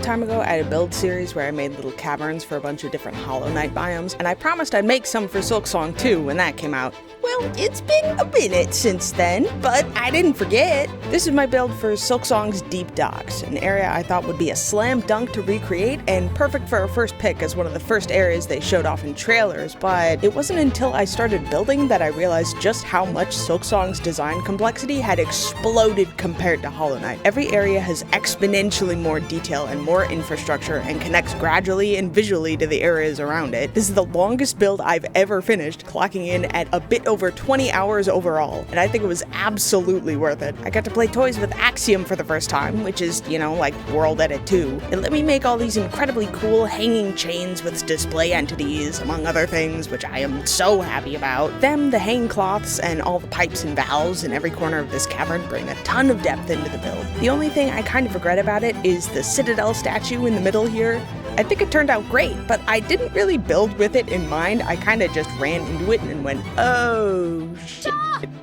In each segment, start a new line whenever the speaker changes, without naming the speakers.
time ago, I had a build series where I made little caverns for a bunch of different Hollow Knight biomes, and I promised I'd make some for Silksong too when that came out. Well, it's been a minute since then, but I didn't forget. This is my build for Silksong's Deep Docks, an area I thought would be a slam dunk to recreate and perfect for our first pick as one of the first areas they showed off in trailers, but it wasn't until I started building that I realized just how much Silksong's design complexity had exploded compared to Hollow Knight. Every area has exponentially more detail and more infrastructure and connects gradually and visually to the areas around it. This is the longest build I've ever finished, clocking in at a bit over 20 hours overall, and I think it was absolutely worth it. I got to play toys with Axiom for the first time, which is, like World Edit 2. It let me make all these incredibly cool hanging chains with display entities, among other things, which I am so happy about. Them, the hang cloths, and all the pipes and valves in every corner of this cavern bring a ton of depth into the build. The only thing I kind of regret about it is the Citadel statue in the middle here. I think it turned out great, but I didn't really build with it in mind. I kind of just ran into it and went, oh shit,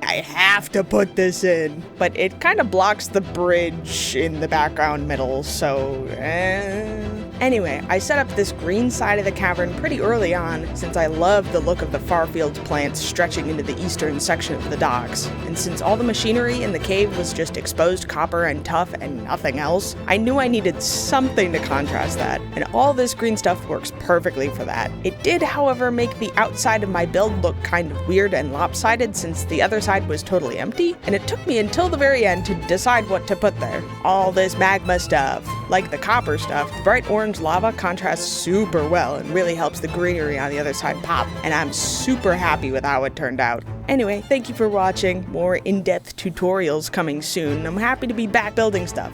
I have to put this in. But it kind of blocks the bridge in the background middle, so Anyway, I set up this green side of the cavern pretty early on, since I love the look of the Farfields plants stretching into the eastern section of the docks. And since all the machinery in the cave was just exposed copper and tuff and nothing else, I knew I needed something to contrast that, and all this green stuff works perfectly for that. It did, however, make the outside of my build look kind of weird and lopsided since the other side was totally empty, and it took me until the very end to decide what to put there. All this magma stuff. Like the copper stuff, the bright orange lava contrasts super well and really helps the greenery on the other side pop, and I'm super happy with how it turned out. Anyway, thank you for watching. More in-depth tutorials coming soon. I'm happy to be back building stuff.